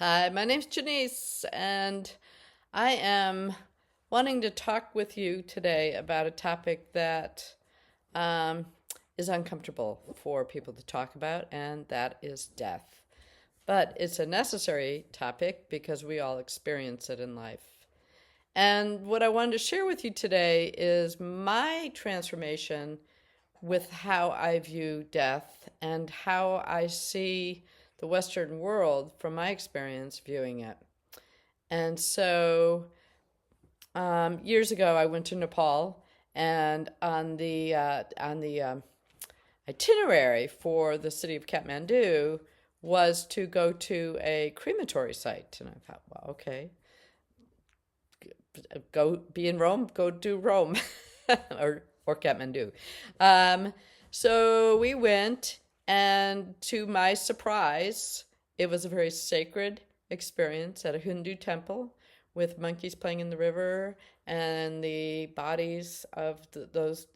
Hi, my name's Janese, and I am wanting to talk with you today about a topic that um, is uncomfortable for people to talk about, and that is death. But it's a necessary topic because we all experience it in life. And what I wanted to share with you today is my transformation with how I view death and how I see the Western world from my experience viewing it. And so years ago, I went to Nepal, and on the itinerary for the city of Kathmandu was to go to a crematory site. And I thought, well, okay, go be in Rome, go do Rome, or Kathmandu. Um, so we went, and to my surprise, it was a very sacred experience at a Hindu temple with monkeys playing in the river and the bodies of those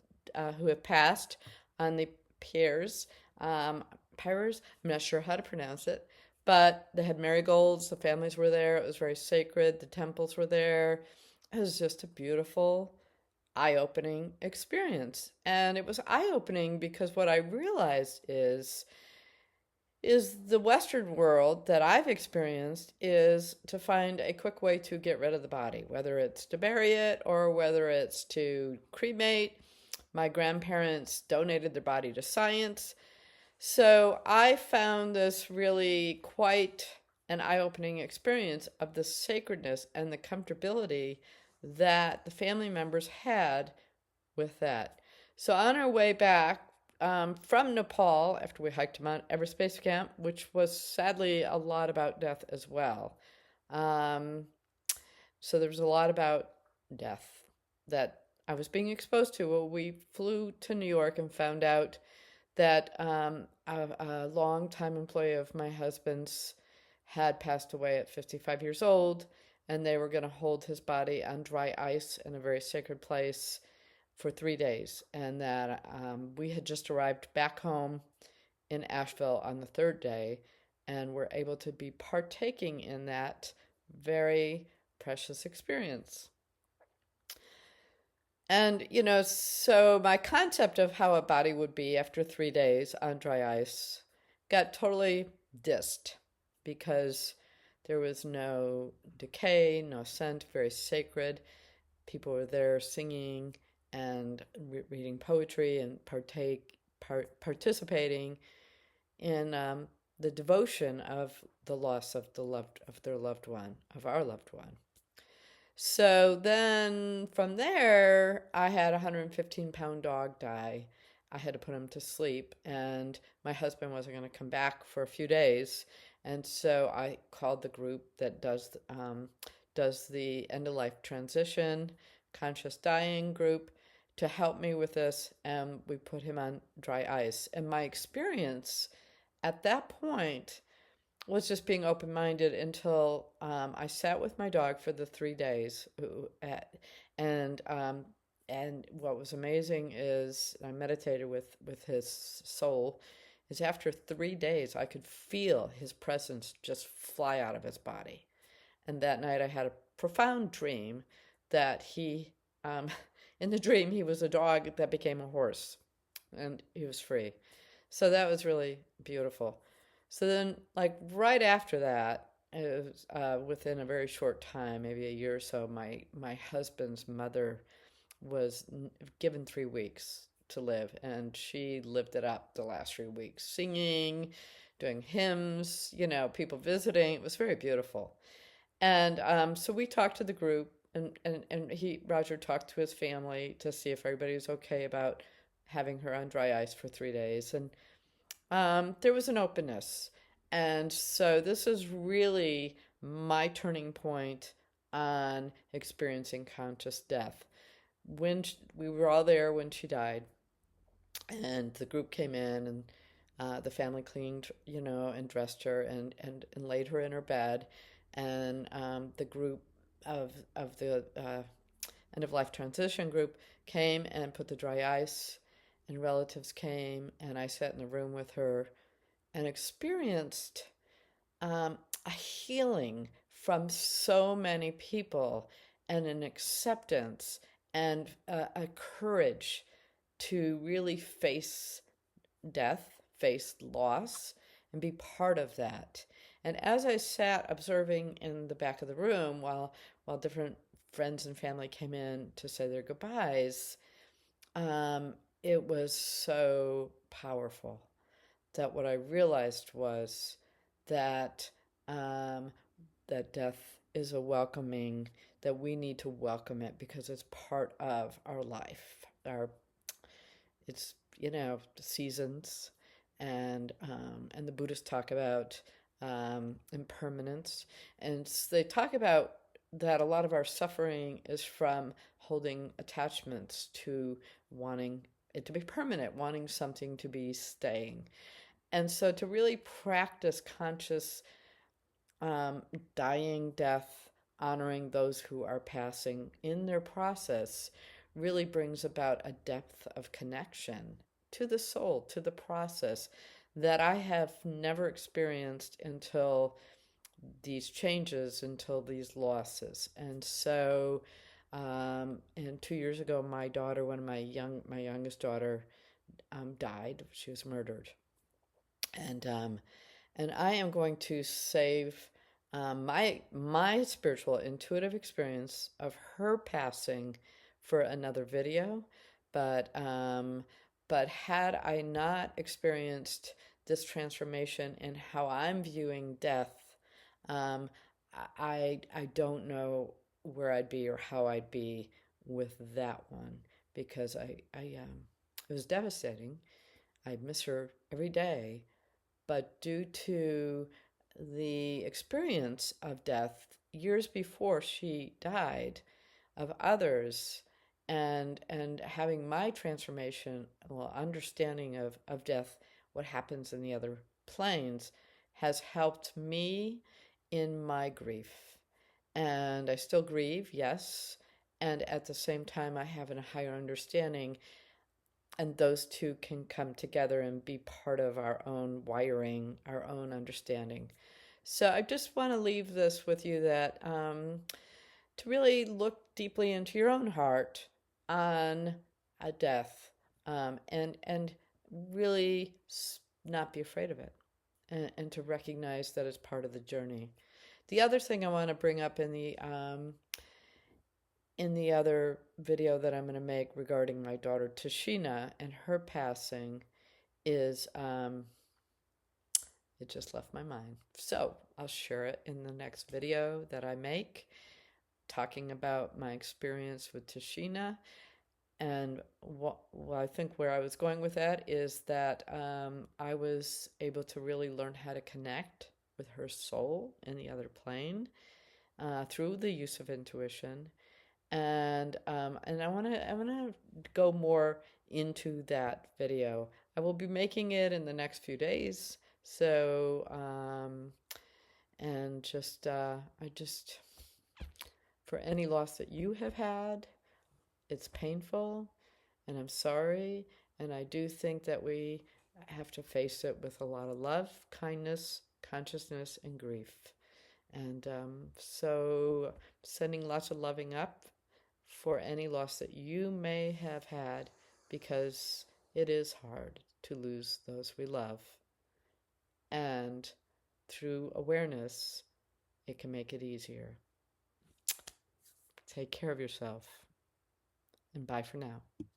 who have passed on the piers. Pyres, I'm not sure how to pronounce it, but they had marigolds. The families were there. It was very sacred. The temples were there. It was just a beautiful, eye-opening experience. And it was eye-opening because what I realized is the Western world that I've experienced is to find a quick way to get rid of the body, whether it's to bury it or whether it's to cremate. My grandparents donated their body to science. So I found this really quite an eye-opening experience of the sacredness and the comfortability that the family members had with that. So on our way back from Nepal, after we hiked to Mount Everest Base Camp, which was sadly a lot about death as well. Um, so there was a lot about death that I was being exposed to. Well, we flew to New York and found out that a longtime employee of my husband's had passed away at 55 years old, and they were going to hold his body on dry ice in a very sacred place for 3 days. And that we had just arrived back home in Asheville on the third day, and were able to be partaking in that very precious experience. And, so my concept of how a body would be after 3 days on dry ice got totally dissed because there was no decay, no scent, very sacred. People were there singing and reading poetry and participating in the devotion of the loss of their loved one, of our loved one. So then from there, I had a 115-pound dog die. I had to put him to sleep, and my husband wasn't going to come back for a few days. And so I called the group that does the end of life transition, conscious dying group, to help me with this. And we put him on dry ice. And my experience at that point was just being open minded until I sat with my dog for the 3 days, and and what was amazing is I meditated with his soul. Is after 3 days I could feel his presence just fly out of his body, and that night I had a profound dream that um, in the dream he was a dog that became a horse, and he was free. So that was really beautiful. So then, like right after that, it was within a very short time, maybe a year or so, my husband's mother was given 3 weeks to live, and she lived it up the last 3 weeks, singing, doing hymns, people visiting. It was very beautiful. And so we talked to the group, and Roger talked to his family to see if everybody was okay about having her on dry ice for 3 days. And there was an openness. And so this is really my turning point on experiencing conscious death. We were all there when she died, and the group came in, and the family cleaned, and dressed her, and laid her in her bed. And the group of the end of life transition group came and put the dry ice, and relatives came, and I sat in the room with her and experienced a healing from so many people, and an acceptance and a courage to really face death, face loss, and be part of that. And as I sat observing in the back of the room while different friends and family came in to say their goodbyes, um, it was so powerful that what I realized was that um, that death is a welcoming, that we need to welcome it because it's part of our life. It's seasons, and the Buddhists talk about impermanence, and they talk about that a lot of our suffering is from holding attachments to wanting it to be permanent, wanting something to be staying. And so to really practice conscious um, dying, death, honoring those who are passing in their process really brings about a depth of connection to the soul, to the process that I have never experienced until these changes, until these losses. And 2 years ago, my daughter, my youngest daughter, died. She was murdered, and I am going to save my spiritual intuitive experience of her passing for another video. But but had I not experienced this transformation in how I'm viewing death, um, I don't know where I'd be or how I'd be with that one, because I it was devastating. I miss her every day, but due to the experience of death years before she died, of others, and having my transformation, well, understanding of death, what happens in the other planes, has helped me in my grief. And I still grieve, yes, and at the same time I have a higher understanding, and those two can come together and be part of our own wiring, our own understanding. So I just want to leave this with you, that to really look deeply into your own heart on a death, and really not be afraid of it, and to recognize that it's part of the journey. The other thing I want to bring up in the other video that I'm going to make regarding my daughter Tashina and her passing is it just left my mind. So I'll share it in the next video that I make, talking about my experience with Tashina. And I think where I was going with that is that I was able to really learn how to connect with her soul in the other plane through the use of intuition. And I want to go more into that video. I will be making it in the next few days. So and just I just for any loss that you have had, it's painful, and I'm sorry. And I do think that we have to face it with a lot of love, kindness, consciousness, and grief. And so sending lots of loving up for any loss that you may have had, because it is hard to lose those we love. And through awareness, it can make it easier. Take care of yourself, and bye for now.